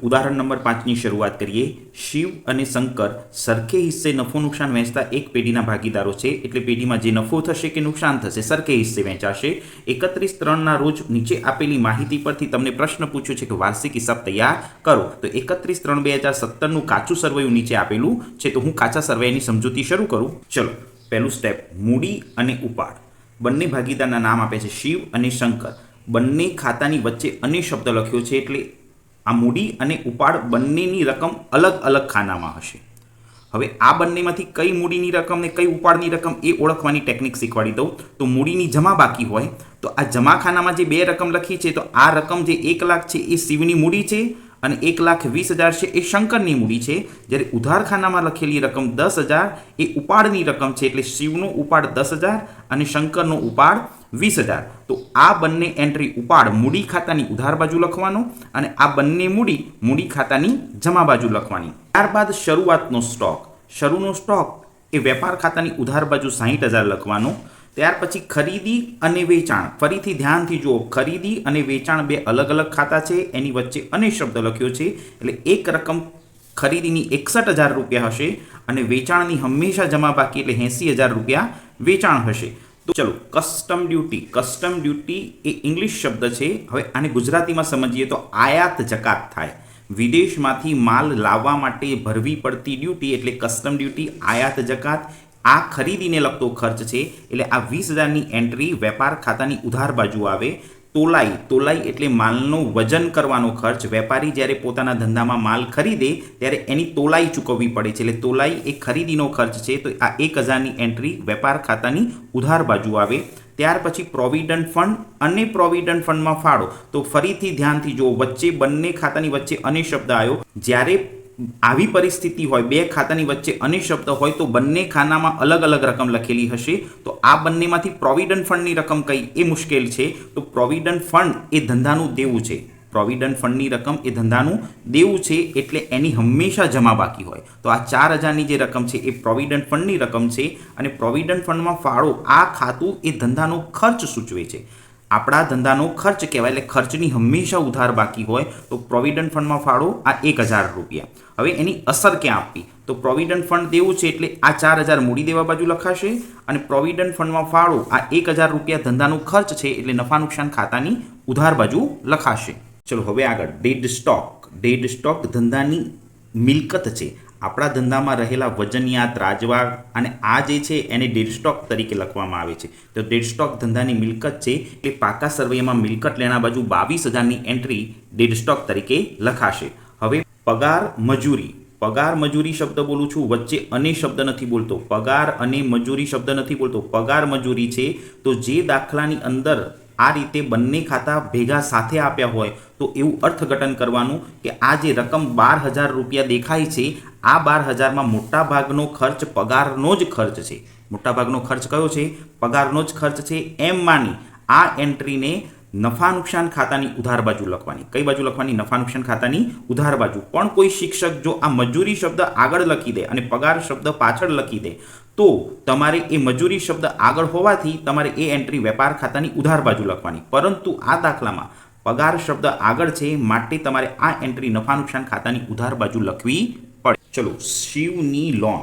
ઉદાહરણ નંબર 5ની શરૂઆત કરીએ। શિવ અને શંકર સરખે હિસ્સે નફો નુકસાન વહેંચતા એક પેઢીના ભાગીદારો છે, એટલે પેઢીમાં જે નફો થશે કે નુકસાન થશે સરખે હિસ્સે વહેંચાશે। 31/3ના રોજ નીચે આપેલી માહિતી પરથી તમને પ્રશ્ન પૂછ્યો છે કે વાર્ષિક હિસાબ તૈયાર કરો। તો 31/3/2017નું કાચું સરવૈયું નીચે આપેલું છે, તો હું કાચા સરવૈયાની સમજૂતી શરૂ કરું। ચલો, પહેલું સ્ટેપ, મૂડી અને ઉપાડ। બંને ભાગીદારના નામ આપે છે શિવ અને શંકર। બંને ખાતાની વચ્ચે અને શબ્દ લખ્યો છે, એટલે આ મૂડી અને ઉપાડ બંનેની રકમ અલગ અલગ ખાનામાં હશે। હવે આ બંનેમાંથી કઈ મૂડીની રકમ ને કઈ ઉપાડની રકમ એ ઓળખવાની ટેકનિક શીખવાડી દઉં। તો મૂડીની જમા બાકી હોય તો આ જમા ખાનામાં જે બે રકમ લખી છે, તો આ રકમ જે 1 લાખ છે એ શિવની મૂડી છે અને 1,20,000 છે એ શંકરની મૂડી છે। જ્યારે ઉધાર ખાનામાં લખેલી રકમ 10,000 એ ઉપાડની રકમ છે, એટલે શિવનો ઉપાડ 10,000 અને શંકરનો ઉપાડ 20,000। તો આ બંને એન્ટ્રી ઉપાડ મૂડી ખાતાની ઉધાર બાજુ લખવાનો અને આ બંને મૂડી ખાતાની જમા બાજુ લખવાની। ત્યારબાદ શરૂઆતનો સ્ટોક, શરૂનો સ્ટોક એ વેપાર ખાતાની ઉધાર બાજુ 60,000 લખવાનો। ત્યાર પછી ખરીદી અને વેચાણ, ફરીથી ધ્યાનથી જુઓ, ખરીદી અને વેચાણ બે અલગ અલગ ખાતા છે, એની વચ્ચે અને શબ્દ લખ્યો છે, એટલે એક રકમ ખરીદીની 61,000 રૂપિયા હશે અને વેચાણની હંમેશા જમા બાકી એટલે 80,000 રૂપિયા વેચાણ હશે। તો ચલો, કસ્ટમ ડ્યુટી, કસ્ટમ ડ્યુટી એ ઇંગ્લિશ શબ્દ છે। હવે આને ગુજરાતીમાં સમજીએ તો આયાત જકાત થાય। વિદેશમાંથી માલ લાવવા માટે ભરવી પડતી ડ્યુટી એટલે કસ્ટમ ડ્યુટી, આયાત જકાત। આ ખરીદીને લગતો ખર્ચ છે, એટલે આ 20,000ની એન્ટ્રી વેપાર ખાતાની ઉધાર બાજુ આવે। તોલાઈ, તોલાઈ એટલે માલનો વજન કરવાનો ખર્ચ। વેપારી જ્યારે પોતાના ધંધામાં માલ ખરીદે ત્યારે એની તોલાઈ ચૂકવવી પડે છે, એટલે તોલાઈ એ ખરીદીનો ખર્ચ છે, તો આ 1,000ની એન્ટ્રી વેપાર ખાતાની ઉધાર બાજુ આવે। ત્યાર પછી પ્રોવિડન્ટ ફંડ અને પ્રોવિડન્ટ ફંડમાં ફાળો, તો ફરીથી ધ્યાનથી જુઓ, વચ્ચે બંને ખાતાની વચ્ચે અને શબ્દ આવ્યો। જ્યારે આવી પરિસ્થિતિ હોય, બે ખાતાની વચ્ચે અને શબ્દ હોય, તો બંને ખાનામાં અલગ અલગ રકમ લખેલી હશે। તો આ બંનેમાંથી પ્રોવિડન્ટ ફંડની રકમ કઈ એ મુશ્કેલ છે, તો પ્રોવિડન્ટ ફંડ એ ધંધાનું દેવું છે। પ્રોવિડન્ટ ફંડની રકમ એ ધંધાનું દેવું છે, એટલે એની હંમેશા જમા બાકી હોય। તો આ 4,000ની જે રકમ છે એ પ્રોવિડન્ટ ફંડની રકમ છે અને પ્રોવિડન્ટ ફંડમાં ફાળો, આ ખાતું એ ધંધાનો ખર્ચ સૂચવે છે। આપણા ધંધાનો ખર્ચ કહેવાય, એટલે ખર્ચની હંમેશા ઉધાર બાકી હોય, તો પ્રોવિડન્ટ ફંડમાં ફાળો આ 1,000 રૂપિયા। હવે એની અસર ક્યાં આપવી, તો પ્રોવિડન્ટ ફંડ દેવું છે એટલે આ 4,000 મૂડી દેવા બાજુ લખાશે અને પ્રોવિડન્ટ ફંડમાં ફાળો આ 1,000 રૂપિયા ધંધાનો ખર્ચ છે, એટલે નફા નુકસાન ખાતાની ઉધાર બાજુ લખાશે। ચલો હવે આગળ, ડેડ સ્ટોક। ડેડ સ્ટોક ધંધાની મિલકત છે। આપણા ધંધામાં રહેલા વજનિયાત, રાજવા અને આ જે છે એને ડેડ સ્ટોક તરીકે લખવામાં આવે છે। તો ડેડ સ્ટોક ધંધાની મિલકત છે, એટલે પાકા સર્વેમાં મિલકત લેણા બાજુ 22,000ની એન્ટ્રી ડેડ સ્ટોક તરીકે લખાશે। હવે પગાર મજૂરી, પગાર મજૂરી શબ્દ બોલું છું, વચ્ચે અને શબ્દ નથી બોલતો, પગાર અને મજૂરી શબ્દ નથી બોલતો, પગાર મજૂરી છે। તો જે દાખલાની અંદર આ રીતે બંને ખાતા ભેગા સાથે આપ્યા હોય તો એવું અર્થઘટન કરવાનું કે આ જે રકમ 12,000 રૂપિયા દેખાય છે, આ 12,000માં મોટા ભાગનો ખર્ચ પગારનો જ ખર્ચ છે। મોટા ભાગનો ખર્ચ કયો છે? પગારનો જ ખર્ચ છે, એમ માની આ એન્ટ્રીને નફા નુકસાન ખાતાની ઉધાર બાજુ લખવાની। કઈ બાજુ લખવાની? નફા નુકસાન ખાતાની ઉધાર બાજુ। પણ કોઈ શિક્ષક જો આ મજૂરી શબ્દ આગળ લખી દે અને પગાર શબ્દ પાછળ લખી દે, તો તમારે એ મજૂરી શબ્દ આગળ હોવાથી તમારે એ એન્ટ્રી વેપાર ખાતાની ઉધાર બાજુ લખવાની। પરંતુ આ દાખલામાં પગાર શબ્દ આગળ છે, માટે તમારે આ એન્ટ્રી નફા નુકસાન ખાતાની ઉધાર બાજુ લખવી પડે। ચલો, શિવની લોન,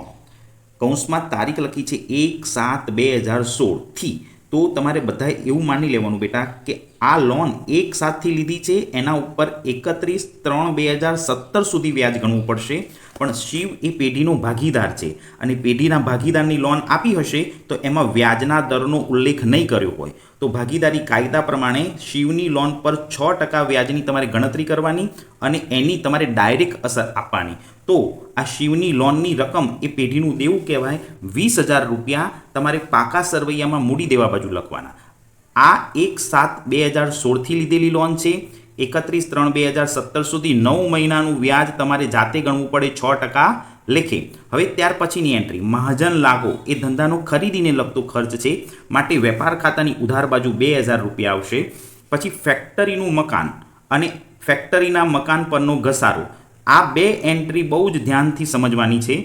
કૌંસમાં તારીખ લખી છે 1/7/2016 થી। તો તમારે બધાએ એવું માની લેવાનું બેટા કે આ લોન 1/7થી લીધી છે, એના ઉપર 31/3/2017 સુધી વ્યાજ ગણવું પડશે। પણ શિવ એ પેઢીનો ભાગીદાર છે અને પેઢીના ભાગીદારની લોન આપી હશે તો એમાં વ્યાજના દરનો ઉલ્લેખ નહીં કર્યો હોય, તો ભાગીદારી કાયદા પ્રમાણે શિવની લોન પર 6% વ્યાજની તમારે ગણતરી કરવાની અને એની તમારે ડાયરેક્ટ અસર આપવાની। તો આ શિવની લોનની રકમ એ પેઢીનું દેવું કહેવાય। 20,000 રૂપિયા તમારે પાકા સરવૈયામાં મૂડી દેવા બાજુ લખવાના। આ 1/7/2016થી લીધેલી લોન છે। 31/3/2017 સુધી 9 મહિનાનું વ્યાજ તમારે જાતે ગણવું પડે 6% લેખે। હવે ત્યાર પછીની એન્ટ્રી, મહાજન લાગો એ ધંધાનો ખરીદીને લગતો ખર્ચ છે, માટે વેપાર ખાતાની ઉધાર બાજુ 2,000 રૂપિયા આવશે। પછી ફેક્ટરીનું મકાન અને ફેક્ટરીના મકાન પરનો ઘસારો, આ બે એન્ટ્રી બહુ જ ધ્યાનથી સમજવાની છે।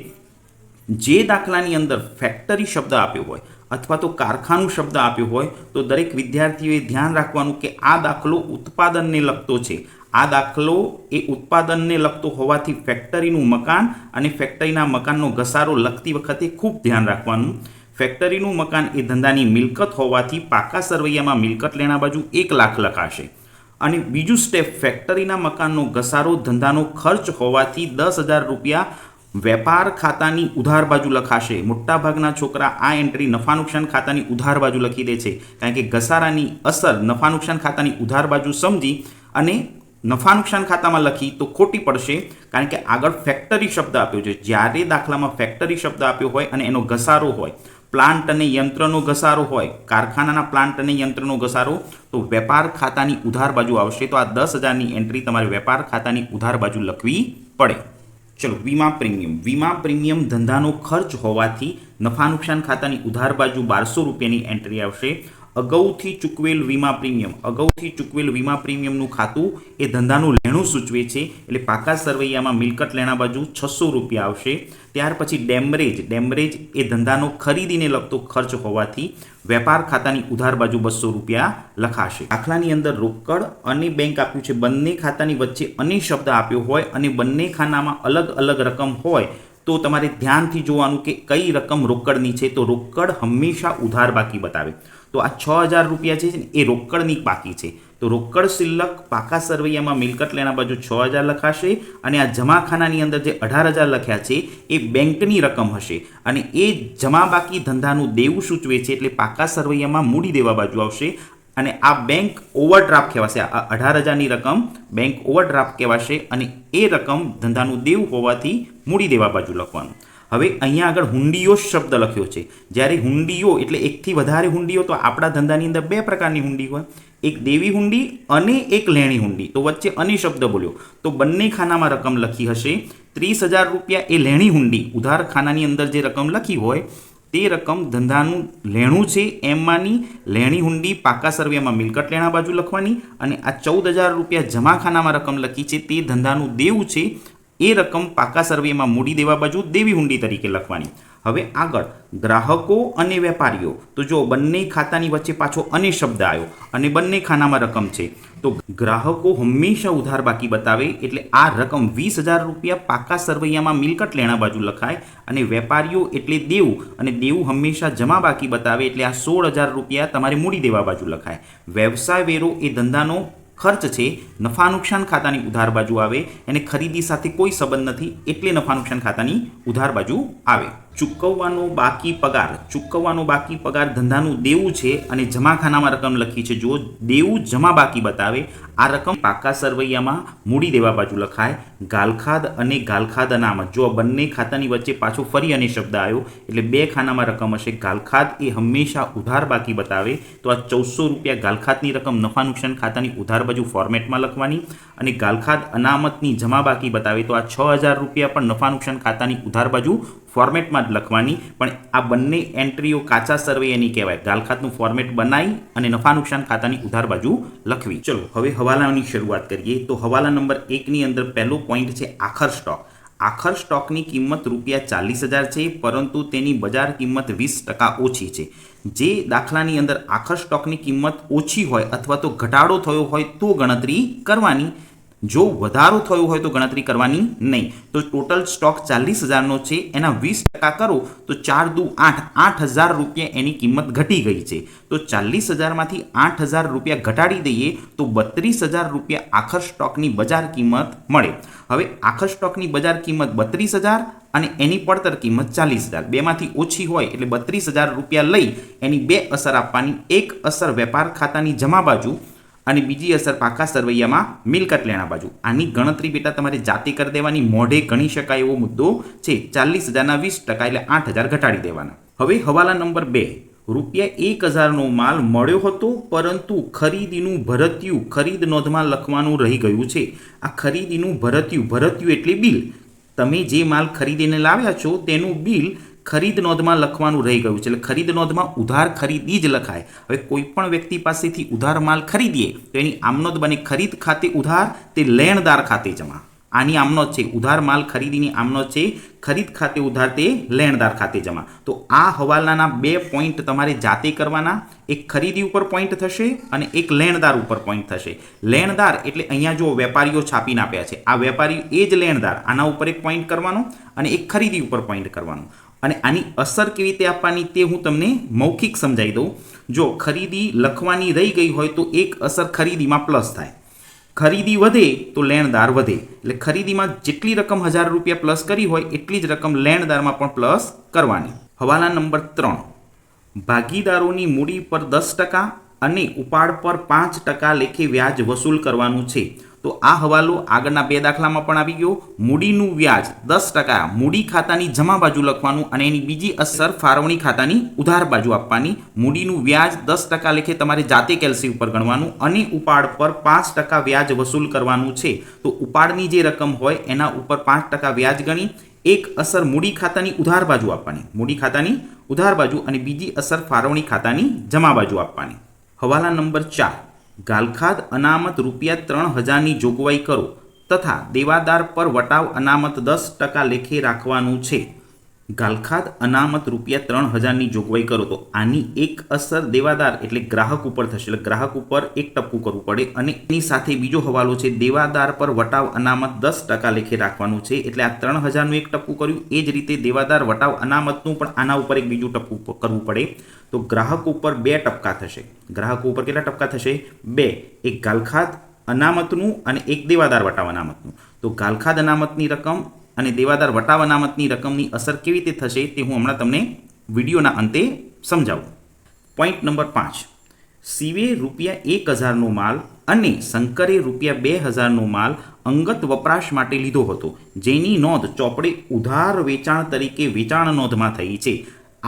જે દાખલાની અંદર ફેક્ટરી શબ્દ આપ્યો હોય અથવા તો કારખાનું શબ્દ આપ્યો હોય તો દરેક વિદ્યાર્થીઓએ ધ્યાન રાખવાનું કે આ દાખલો ઉત્પાદનને લગતો છે। આ દાખલો એ ઉત્પાદનને લગતો હોવાથી ફેક્ટરીનું મકાન અને ફેક્ટરીના મકાનનો ઘસારો લખતી વખતે ખૂબ ધ્યાન રાખવાનું. ફેક્ટરીનું મકાન એ ધંધાની મિલકત હોવાથી પાકા સરવૈયામાં મિલકત લેણા બાજુ 1 લાખ લખાશે. અને બીજું સ્ટેપ, ફેક્ટરીના મકાનનો ઘસારો ધંધાનો ખર્ચ હોવાથી 10,000 રૂપિયા વેપાર ખાતાની ઉધાર બાજુ લખાશે. મોટાભાગના છોકરા આ એન્ટ્રી નફા નુકસાન ખાતાની ઉધાર બાજુ લખી દે છે, કારણ કે ઘસારાની અસર નફા નુકસાન ખાતાની ઉધાર બાજુ સમજી અને નફા નુકસાન ખાતામાં લખી તો ખોટી પડશે, કારણ કે આગળ ફેક્ટરી શબ્દ આપ્યો છે. જ્યારે દાખલામાં ફેક્ટરી શબ્દ આપ્યો હોય અને એનો ઘસારો હોય, પ્લાન્ટ અને યંત્રનો ઘસારો હોય, કારખાનાના પ્લાન્ટ અને યંત્રનો ઘસારો, તો વેપાર ખાતાની ઉધાર બાજુ આવશે. તો આ 10,000ની એન્ટ્રી તમારે વેપાર ખાતાની ઉધાર બાજુ લખવી પડે. ચલો, વીમા પ્રીમિયમ. વીમા પ્રીમિયમ ધંધાનો ખર્ચ હોવાથી નફા નુકસાન ખાતાની ઉધાર બાજુ 1200 રૂપિયાની એન્ટ્રી આવશે. અગાઉથી ચૂકવેલ વીમા પ્રીમિયમ. અગાઉથી ચૂકવેલ વીમા પ્રીમિયમનું ખાતું એ ધંધાનું લેણું સૂચવે છે, એટલે પાકા સરવૈયામાં મિલકત લેણા બાજુ 600 રૂપિયા આવશે. ત્યાર પછી ડેમરેજ. ડેમરેજ એ ધંધાનો ખરીદીને લગતો ખર્ચ હોવાથી વેપાર ખાતાની ઉધાર બાજુ 200 રૂપિયા લખાશે. દાખલાની અંદર રોકડ અને બેંક આપ્યું છે, બંને ખાતાની વચ્ચે અને શબ્દ આપ્યો હોય અને બંને ખાનામાં અલગ અલગ રકમ હોય તો તમારે ધ્યાનથી જોવાનું કે કઈ રકમ રોકડની છે. તો રોકડ હંમેશા ઉધાર બાકી બતાવે. તો આ 6,000 રૂપિયા છે ને એ રોકડની બાકી છે, તો રોકડ શિલ્લક પાકા સરવૈયામાં મિલકત લેણા બાજુ 6,000 લખાશે. અને આ જમાખાનાની અંદર જે 18,000 લખ્યા છે એ બેંકની રકમ હશે, અને એ જમા બાકી ધંધાનું દેવું સૂચવે છે, એટલે પાકા સરવૈયામાં મૂડી દેવા બાજુ આવશે. અને આ બેંક ઓવરડ્રાફ્ટ કહેવાશે. આ 18,000ની રકમ બેંક ઓવરડ્રાફ્ટ કહેવાશે, અને એ રકમ ધંધાનું દેવું હોવાથી મૂડી દેવા બાજુ લખવાનું. હવે અહીંયા આગળ હુંડીઓ શબ્દ લખ્યો છે. જ્યારે હુંડીઓ એટલે એકથી વધારે હુંડીઓ, તો આપણા ધંધાની અંદર 2 પ્રકારની હુંડી હોય, એક દેવી હુંડી અને એક લેણી હુંડી. તો વચ્ચે અને શબ્દ બોલ્યો તો બંને ખાનામાં રકમ લખી હશે. 30,000 રૂપિયા એ લેણી હુંડી, ઉધાર ખાનાની અંદર જે રકમ લખી હોય તે રકમ ધંધાનું લેણું છે, એમાંની લેણી હુંડી પાકા સરવૈયામાં મિલકત લેણા બાજુ લખવાની. અને આ 14,000 રૂપિયા જમા ખાનામાં રકમ લખી છે તે ધંધાનું દેવું છે, એ રકમ પાકા સરવૈયામાં મૂડી દેવા બાજુ દેવી હુંડી તરીકે લખવાની. હવે આગળ ગ્રાહકો અને વેપારીઓ. તો જો બંને ખાતાની વચ્ચે પાછો અને શબ્દ આવ્યો અને બંને ખાનામાં રકમ છે, તો ગ્રાહકો હંમેશા ઉધાર બાકી બતાવે, એટલે આ રકમ 20,000 રૂપિયા પાકા સરવૈયામાં મિલકત લેણા બાજુ લખાય. અને વેપારીઓ એટલે દેવું, અને દેવું હંમેશા જમા બાકી બતાવે, એટલે આ 16,000 રૂપિયા તમારે મૂડી દેવા બાજુ લખાય. વ્યવસાય વેરો એ ધંધાનો ખર્ચ છે, નફા નુકસાન ખાતાની ઉધાર બાજુ આવે. એને ખરીદી સાથે કોઈ સંબંધ નથી, એટલે નફા નુકસાન ખાતાની ઉધાર બાજુ આવે. ચૂકવવાનો બાકી પગાર. ચૂકવવાનો બાકી પગાર ધંધાનું દેવું છે અને જમા ખાનામાં રકમ લખી છે. જો દેવું જમા બાકી બતાવે, આ રકમ પાકા સરવૈયામાં મૂડી દેવા બાજુ લખાય. ગાલખાદ અને ગાલખાદ અનામત. જો બંને ખાતાની વચ્ચે પાછો ફરી અને શબ્દ આવ્યો, એટલે 2 ખાનામાં રકમ હશે. ગાલખાદ એ હંમેશા ઉધાર બાકી બતાવે, તો આ 1,400 રૂપિયા ગાલખાદની રકમ નફા નુકસાન ખાતાની ઉધાર બાજુ ફોર્મેટમાં લખવાની. અને ગાલખાદ અનામતની જમા બાકી બતાવે, તો આ 6,000 રૂપિયા પણ નફા નુકસાન ખાતાની ઉધાર બાજુ ફોર્મેટમાં જ લખવાની. પણ આ બંને એન્ટ્રીઓ કાચા સરવૈયાની કહેવાય. ગાલખાતનું ફોર્મેટ બનાવી અને નફા નુકસાન ખાતાની ઉધાર બાજુ લખવી. ચલો હવે હવાલાની શરૂઆત કરીએ. તો હવાલા નંબર 1ની અંદર પહેલો પોઈન્ટ છે આખર સ્ટોક. આખર સ્ટોકની કિંમત ₹40,000 છે, પરંતુ તેની બજાર કિંમત 20% ઓછી છે. જે દાખલાની અંદર આખર સ્ટોકની કિંમત ઓછી હોય અથવા તો ઘટાડો થયો હોય તો ગણતરી કરવાની. જો વધારો થયો હોય તો ગણતરી કરવાની નહીં. તો ટોટલ સ્ટોક 40,000નો છે, એના 20% કરો તો 4 દુ 8, 8,000 રૂપિયા એની કિંમત ઘટી ગઈ છે. તો 40,000માંથી 8,000 રૂપિયા ઘટાડી દઈએ તો 32,000 રૂપિયા આખર સ્ટોકની બજાર કિંમત મળે. હવે આખર સ્ટોકની બજાર કિંમત 32,000 અને એની પડતર કિંમત 40,000, બેમાંથી ઓછી હોય એટલે 32,000 રૂપિયા લઈ એની 2 અસર આપવાની. એક અસર વેપાર ખાતાની જમા બાજુ અને બીજી અસર પાકા સરવૈયામાં મિલકત લેણા બાજુ. આની ગણતરી બેટા તમારે જાતે કરી દેવાની, મોઢે ગણી શકાય એવો મુદ્દો છે. 40,000ના 20% એટલે 8,000 ઘટાડી દેવાના. હવે હવાલા નંબર 2. ₹1,000નો માલ મળ્યો હતો, પરંતુ ખરીદીનું ભરતિયું ખરીદ નોંધમાં લખવાનું રહી ગયું છે. આ ખરીદીનું ભરતિયું એટલે બિલ. તમે જે માલ ખરીદીને લાવ્યા છો તેનું બિલ ખરીદ નોંધમાં લખવાનું રહી ગયું છે. એટલે ખરીદ નોંધમાં ઉધાર ખરીદી જ લખાય. હવે કોઈ પણ વ્યક્તિ પાસેથી ઉધાર માલ ખરીદીએ તો એની આમનોંધ બને ખરીદ ખાતે ઉધાર, તે લેણદાર ખાતે જમા. આની આમનો જ છે, ઉધાર માલ ખરીદીની આમનો જ છે, ખરીદ ખાતે ઉધાર તે લેણદાર ખાતે જમા. તો આ હવાલાના 2 પોઈન્ટ તમારે જાતે કરવાના. એક ખરીદી ઉપર પોઈન્ટ થશે અને એક લેણદાર ઉપર પોઈન્ટ થશે. લેણદાર એટલે અહીંયા જો વેપારીઓ છાપીને આપ્યા છે, આ વેપારી એ જ લેણદાર, આના ઉપર એક પોઈન્ટ કરવાનો અને એક ખરીદી ઉપર પોઈન્ટ કરવાનો. અને આની અસર કેવી રીતે આપવાની તે હું તમને મૌખિક સમજાવી દઉં. જો ખરીદી લખવાની રહી ગઈ હોય તો એક અસર ખરીદીમાં પ્લસ થાય, ખરીદી વધે તો લેણદાર વધે. એટલે ખરીદીમાં જેટલી રકમ 1000 રૂપિયા પ્લસ કરી હોય એટલી જ રકમ લેણદારમાં પણ પ્લસ કરવાની. હવાલા નંબર 3, ભાગીદારોની મૂડી પર 10% અને ઉપાડ પર 5% લેખે વ્યાજ વસૂલ કરવાનું છે. તો આ હવાલો આગળના 2 દાખલામાં પણ આવી ગયો. મૂડીનું વ્યાજ 10% મૂડી ખાતાની જમા બાજુ લખવાનું અને એની બીજી અસર ફાળવણી ખાતાની ઉધાર બાજુ આપવાની. મૂડીનું વ્યાજ 10% લેખે તમારે જાતે કેલ્સી ઉપર ગણવાનું અને ઉપાડ પર 5% વ્યાજ વસૂલ કરવાનું છે. તો ઉપાડની જે રકમ હોય એના ઉપર 5% વ્યાજ ગણી એક અસર મૂડી ખાતાની ઉધાર બાજુ આપવાની, મૂડી ખાતાની ઉધાર બાજુ, અને બીજી અસર ફાળવણી ખાતાની જમા બાજુ આપવાની. હવાલા નંબર 4, ગાલખાદ અનામત ₹3000ની જોગવાઈ કરો તથા દેવાદાર પર વટાવ અનામત 10% લેખે રાખવાનું છે. ગાલખાદ અનામત ₹3000ની જોગવાઈ કરો તો આની એક અસર દેવાદાર એટલે ગ્રાહક ઉપર થશે, એટલે ગ્રાહક ઉપર 1% કરવું પડે. અને એની સાથે બીજો હવાલો છે દેવાદાર પર વટાવ અનામત 10% લેખે રાખવાનું છે. એટલે આ 3000નું 1% કર્યું, એ જ રીતે દેવાદાર વટાવ અનામતનું પણ આના ઉપર એક બીજું ટપકું કરવું પડે. તો ગ્રાહક ઉપર 2% થશે. ગ્રાહકો ઉપર કેટલા ટકા થશે? 2. એક ગાલખાદ અનામતનું અને એક દેવાદાર વટાવ અનામતનું. તો ગાલખાદ અનામતની રકમ અને દેવાદાર વટાવ અનામતની રકમની અસર કેવી રીતે થશે તે હું હમણાં તમને વિડીયોના અંતે સમજાવું. પોઈન્ટ નંબર 5, શિવે ₹1000નો માલ અને શંકરે ₹2000નો માલ અંગત વપરાશ માટે લીધો હતો, જેની નોંધ ચોપડે ઉધાર વેચાણ તરીકે વેચાણ નોંધમાં થઈ છે.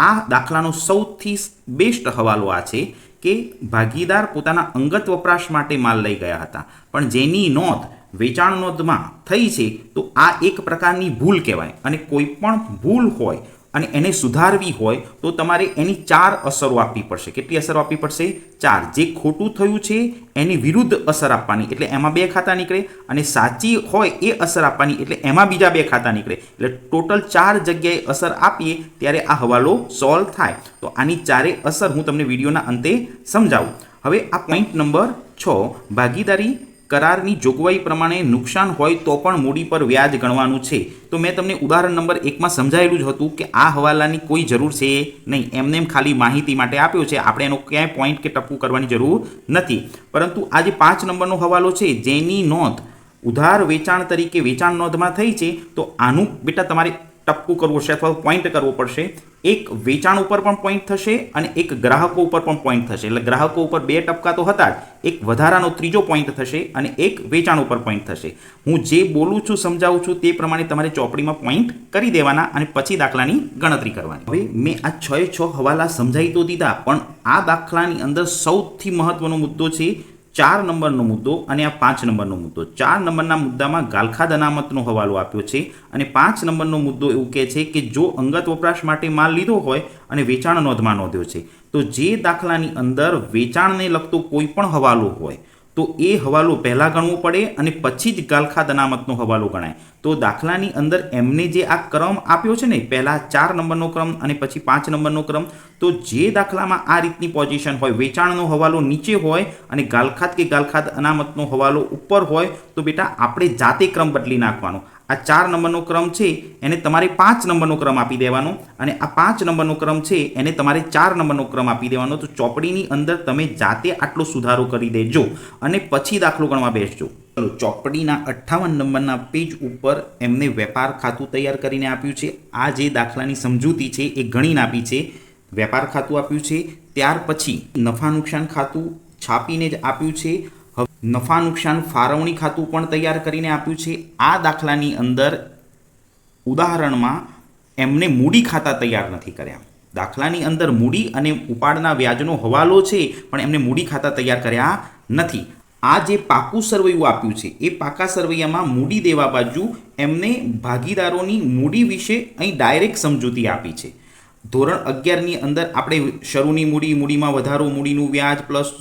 આ દાખલાનો સૌથી બેસ્ટ હવાલો આ છે કે ભાગીદાર પોતાના અંગત વપરાશ માટે માલ લઈ ગયા હતા, પણ જેની નોંધ વેચાણ નોંધમાં થઈ છે. તો આ એક પ્રકારની ભૂલ કહેવાય. અને કોઈ પણ ભૂલ હોય અને એને સુધારવી હોય તો તમારે એની 4 અસરો આપવી પડશે. કેટલી અસરો આપવી પડશે? 4. જે ખોટું થયું છે એની વિરુદ્ધ અસર આપવાની, એટલે એમાં 2 ખાતા નીકળે, અને સાચી હોય એ અસર આપવાની, એટલે એમાં બીજા 2 ખાતા નીકળે. એટલે ટોટલ 4 જગ્યાએ અસર આપીએ ત્યારે આ હવાલો સોલ્વ થાય. તો આની 4 અસર હું તમને વિડીયોના અંતે સમજાવું. હવે આ પોઈન્ટ નંબર 6, ભાગીદારી કરારની જોગવાઈ પ્રમાણે નુકસાન હોય તો પણ મૂડી પર વ્યાજ ગણવાનું છે. તો મેં તમને ઉદાહરણ નંબર 1માં સમજાયેલું જ હતું કે આ હવાલાની કોઈ જરૂર છે નહીં, એમને એમ ખાલી માહિતી માટે આપ્યો છે, આપણે એનો ક્યાંય પોઈન્ટ કે ટપકું કરવાની જરૂર નથી. પરંતુ આ જે 5 નંબરનો હવાલો છે જેની નોંધ ઉધાર વેચાણ તરીકે વેચાણ નોંધમાં થઈ છે, તો આનું બેટા તમારે ટપકું કરવું પડશે અથવા પોઈન્ટ કરવો પડશે. એક વેચાણ ઉપર પણ પોઈન્ટ થશે અને એક ગ્રાહકો ઉપર પણ પોઈન્ટ થશે. એટલે ગ્રાહકો ઉપર 2% તો હતા જ, એક વધારાનો ત્રીજો પોઈન્ટ થશે અને એક વેચાણ ઉપર પોઈન્ટ થશે. હું જે બોલું છું સમજાવું છું તે પ્રમાણે તમારે ચોપડીમાં પોઈન્ટ કરી દેવાના અને પછી દાખલાની ગણતરી કરવાની. હવે મેં આ 6 હવાલા સમજાવી તો દીધા, પણ આ દાખલાની અંદર સૌથી મહત્વનો મુદ્દો છે 4 નંબરનો મુદ્દો અને આ 5 નંબરનો મુદ્દો. 4 નંબરના મુદ્દામાં ગાલખાદ અનામતનો હવાલો આપ્યો છે અને 5 નંબરનો મુદ્દો એવું કહે છે કે જો અંગત વપરાશ માટે માલ લીધો હોય અને વેચાણ નોંધમાં નોંધ્યો છે, તો જે દાખલાની અંદર વેચાણને લગતો કોઈ પણ હવાલો હોય તો એ હવાલો પહેલાં ગણવો પડે અને પછી જ ગાલખાદ અનામતનો હવાલો ગણાય. તો દાખલાની અંદર એમને જે આ ક્રમ આપ્યો છે ને, પહેલાં 4 નંબરનો ક્રમ અને પછી 5 નંબરનો ક્રમ, તો જે દાખલામાં આ રીતની પોઝિશન હોય, વેચાણનો હવાલો નીચે હોય અને ગાલખાદ કે ગાલખાદ અનામતનો હવાલો ઉપર હોય, તો બેટા આપણે જાતે ક્રમ બદલી નાખવાનો. આ 4 નંબરનો ક્રમ છે એને તમારે 5 નંબરનો ક્રમ આપી દેવાનો, અને આ 5 નંબરનો ક્રમ છે એને તમારે 4 નંબરનો ક્રમ આપી દેવાનો. તો ચોપડીની અંદર તમે જાતે આટલો સુધારો કરી દેજો અને પછી દાખલો ગણવા બેસજો. ચલો, ચોપડીના 58 નંબરના પેજ ઉપર એમને વેપાર ખાતું તૈયાર કરીને આપ્યું છે. આ જે દાખલાની સમજૂતી છે એ ગણીને આપી છે. વેપાર ખાતું આપ્યું છે, ત્યાર પછી નફા નુકસાન ખાતું છાપીને જ આપ્યું છે. હવે નફા નુકસાન ફાળવણી ખાતું પણ તૈયાર કરીને આપ્યું છે. આ દાખલાની અંદર ઉદાહરણમાં એમને મૂડી ખાતા તૈયાર નથી કર્યા. દાખલાની અંદર મૂડી અને ઉપાડના વ્યાજનો હવાલો છે, પણ એમને મૂડી ખાતા તૈયાર કર્યા નથી. આ જે પાકું સરવૈયું આપ્યું છે એ પાકા સરવૈયામાં મૂડી દેવા બાજુ એમને ભાગીદારોની મૂડી વિશે અહીં ડાયરેક્ટ સમજૂતી આપી છે. ધોરણ 11ની અંદર આપણે શરૂની મૂડી, મૂડીમાં વધારો, મૂડીનું વ્યાજ પ્લસ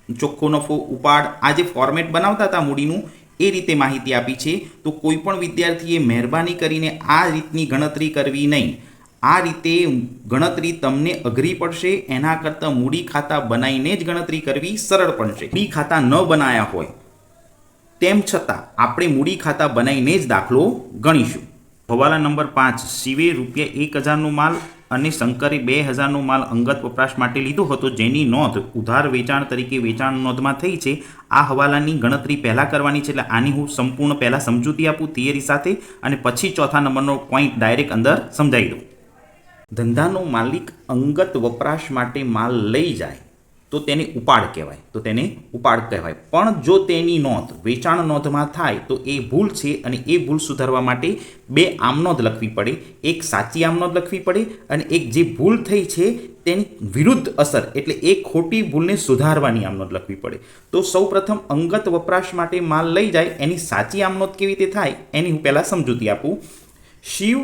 ચોખ્ખો નફો, ઉપાડ, આ જે ફોર્મેટ બનાવતા હતા મૂડીનું, એ રીતે માહિતી આપી છે. તો કોઈ પણ વિદ્યાર્થીએ મહેરબાની કરીને આ રીતની ગણતરી કરવી નહીં. આ રીતે ગણતરી તમને અઘરી પડશે, એના કરતાં મૂડી ખાતા બનાવીને જ ગણતરી કરવી સરળ પડશે. મૂડી ખાતા ન બનાવ્યા હોય તેમ છતાં આપણે મૂડી ખાતા બનાવીને જ દાખલો ગણીશું. હવાલા નંબર 5, શિવે ₹1000નો માલ અને શંકરે 2000નો માલ અંગત વપરાશ માટે લીધો હતો, જેની નોંધ ઉધાર વેચાણ તરીકે વેચાણ નોંધમાં થઈ છે. આ હવાલાની ગણતરી પહેલાં કરવાની છે, એટલે આની હું સંપૂર્ણ પહેલાં સમજૂતી આપું થિયરી સાથે, અને પછી ચોથા નંબરનો પોઈન્ટ ડાયરેક્ટ અંદર સમજાવી દઉં. ધંધાનો માલિક અંગત વપરાશ માટે માલ લઈ જાય તો તેને ઉપાડ કહેવાય. પણ જો તેની નોંધ વેચાણ નોંધમાં થાય તો એ ભૂલ છે, અને એ ભૂલ સુધારવા માટે 2 આમનોંધ લખવી પડે. એક સાચી આમનોંધ લખવી પડે અને એક જે ભૂલ થઈ છે તેની વિરુદ્ધ અસર, એટલે એ ખોટી ભૂલને સુધારવાની આમનોંધ લખવી પડે. તો સૌપ્રથમ અંગત વપરાશ માટે માલ લઈ જાય એની સાચી આમનોંધ કેવી રીતે થાય એની હું પહેલાં સમજૂતી આપું. શિવ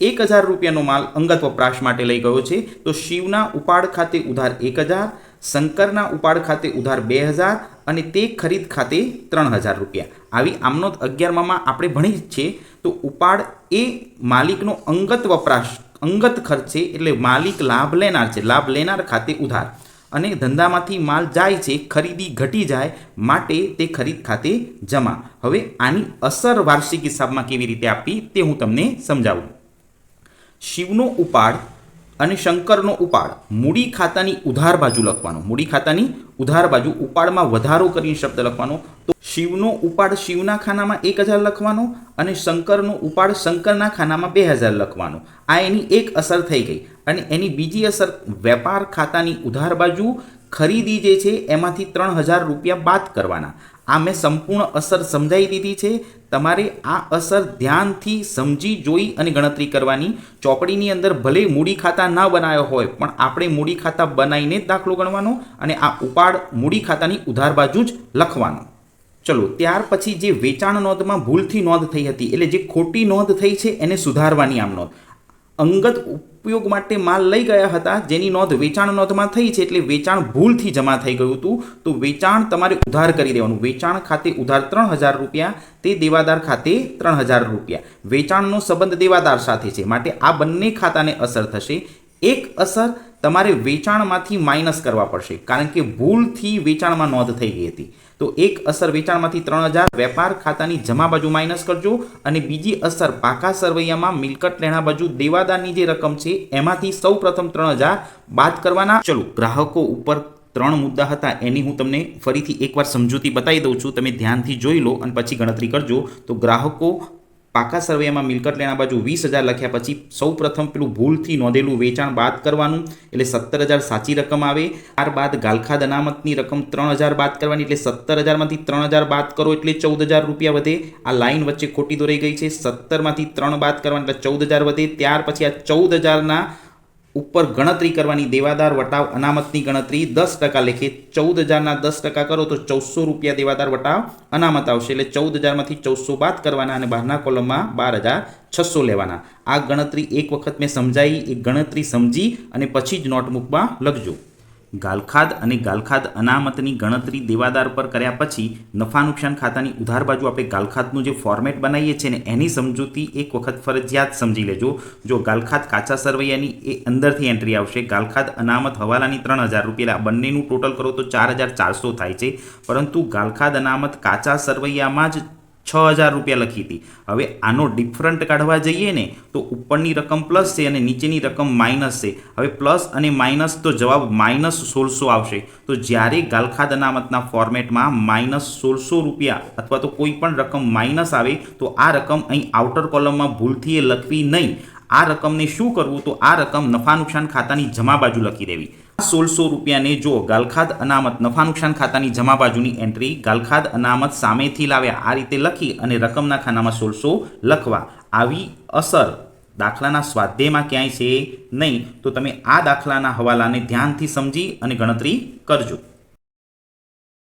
₹1000નો માલ અંગત વપરાશ માટે લઈ ગયો છે. તો શિવના ઉપાડ ખાતે ઉધાર 1000, શંકરના ઉપાડ ખાતે ઉધાર 2000 અને તે ખરીદ ખાતે ₹3000. આવી આમનોંધ 11માં આપણે ભણી જ છે. તો ઉપાડ એ માલિકનો અંગત વપરાશ, અંગત ખર્ચ છે, એટલે માલિક લાભ લેનાર છે. લાભ લેનાર ખાતે ઉધાર, અને ધંધામાંથી માલ જાય છે, ખરીદી ઘટી જાય માટે તે ખરીદ ખાતે જમા. હવે આની અસર વાર્ષિક હિસાબમાં કેવી રીતે આપવી તે હું તમને સમજાવું. શિવનો ઉપાડ અને શંકરનો ઉપાડ મૂડી ખાતાની ઉધાર બાજુ લખવાનો. મૂડી ખાતાની ઉધાર બાજુ ઉપાડમાં વધારો કરીને શબ્દ લખવાનો. તો શિવનો ઉપાડ શિવના ખાનામાં 1000 લખવાનો અને શંકરનો ઉપાડ શંકરના ખાનામાં 2000 લખવાનો. આ એની એક અસર થઈ ગઈ. અને એની બીજી અસર વેપાર ખાતાની ઉધાર બાજુ ખરીદી જે છે એમાંથી ₹3000 બાદ કરવાના. આ મેં સંપૂર્ણ અસર સમજાવી દીધી છે. તમારે આ અસર ધ્યાનથી સમજી જોઈ અને ગણતરી કરવાની. ચોપડીની અંદર ભલે મૂડી ખાતા ના બનાવ્યો હોય, પણ આપણે મૂડી ખાતા બનાવીને જ દાખલો ગણવાનો, અને આ ઉપાડ મૂડી ખાતાની ઉધાર બાજુ જ લખવાનો. ચલો, ત્યાર પછી જે વેચાણ નોંધમાં ભૂલથી નોંધ થઈ હતી, એટલે જે ખોટી નોંધ થઈ છે એને સુધારવાની આમ નોંધ. અંગત ઉપયોગ માટે માલ લઈ ગયા હતા, જેની નોંધ વેચાણ નોંધમાં થઈ છે, એટલે વેચાણ ભૂલથી જમા થઈ ગયું હતું. તો વેચાણ તમારે ઉધાર કરી દેવાનું. વેચાણ ખાતે ઉધાર ₹3000, તે દેવાદાર ખાતે ₹3000. વેચાણનો સંબંધ દેવાદાર સાથે છે, માટે આ બંને ખાતાને અસર થશે. એક અસર તમારે વેચાણમાંથી માઇનસ કરવા પડશે, કારણ કે ભૂલથી વેચાણમાં નોંધ થઈ ગઈ હતી. તો એક અસર વેચાણમાંથી 3000 વેપાર ખાતાની જમા બાજુ માઇનસ કરજો, અને બીજી અસર પાકા સરવૈયામાં મિલકત લેણા બાજુ દેવાદારની જે રકમ છે એમાંથી સૌ પ્રથમ 3000 બાદ કરવાના. ચલો, ગ્રાહકો ઉપર 3 મુદ્દા હતા, એની હું તમને ફરીથી એકવાર સમજૂતી બતાવી દઉં છું. તમે ધ્યાનથી જોઈ લો અને પછી ગણતરી કરજો. તો ગ્રાહકો પાકા સર્વેમાં મિલકત લેણા બાજુ 20000 લખ્યા પછી સૌ પ્રથમ પેલું ભૂલથી નોંધેલું વેચાણ બાદ કરવાનું, એટલે 17000 સાચી રકમ આવે. ત્યારબાદ ગાલખાદ અનામતની રકમ 3000 બાદ કરવાની, એટલે 17000માંથી 3000 બાદ કરો એટલે ₹14000 વધે. આ લાઈન વચ્ચે ખોટી દોરાઈ ગઈ છે. 17માંથી 3 બાદ કરવાની એટલે 14000 વધે. ત્યાર પછી આ 14000ના ઉપર ગણતરી કરવાની, દેવાદાર વટાવ અનામતની ગણતરી 10% લેખે. 14000ના 10% કરો તો ₹1400 દેવાદાર વટાવ અનામત આવશે, એટલે 14000માંથી 1400 બાદ કરવાના અને બહારના કોલમમાં 12600 લેવાના. આ ગણતરી એક વખત મેં સમજાવી, એ ગણતરી સમજી અને પછી જ નોટબુકમાં લખજો. ગાલખાદ અને ગાલખાદ અનામતની ગણતરી દેવાદાર પર કર્યા પછી નફા નુકસાન ખાતાની ઉધાર બાજુ આપણે ગાલખાદનું જે ફોર્મેટ બનાવીએ છીએ ને એની સમજૂતી એક વખત ફરજિયાત સમજી લેજો. જો ગાલખાદ કાચા સરવૈયાની એ અંદરથી એન્ટ્રી આવશે. ગાલખાદ અનામત હવાલાની ₹3000, આ બંનેનું ટોટલ કરો તો 4400 થાય છે. પરંતુ ગાલખાદ અનામત કાચા સરવૈયામાં જ ₹6000 લખી હતી. હવે આનો ડિફરન્ટ કાઢવા જઈએ ને તો ઉપરની રકમ પ્લસ છે અને નીચેની રકમ માઇનસ છે. હવે પ્લસ અને માઇનસ તો જવાબ -1600 આવશે. તો જ્યારે ગાલખાદ અનામતના ફોર્મેટમાં -1600 અથવા તો કોઈ પણ રકમ માઇનસ આવે તો આ રકમ અહીં આઉટર કોલમમાં ભૂલથી એ લખવી નહીં. આ રકમને શું કરવું, તો આ રકમ નફા નુકસાન ખાતાની જમા બાજુ લખી દેવી. ₹1600ને જો ગાલખાદ અનામત નફા નુકસાન ખાતાની જમા બાજુની એન્ટ્રી ગાલખાદ અનામત સામેથી લાવ્યા આ રીતે લખી અને રકમના ખાનામાં 1600 લખવા. આવી અસર દાખલાના સ્વાધ્યાયમાં ક્યાંય છે નહીં. તો તમે આ દાખલાના હવાલાને ધ્યાનથી સમજી અને ગણતરી કરજો.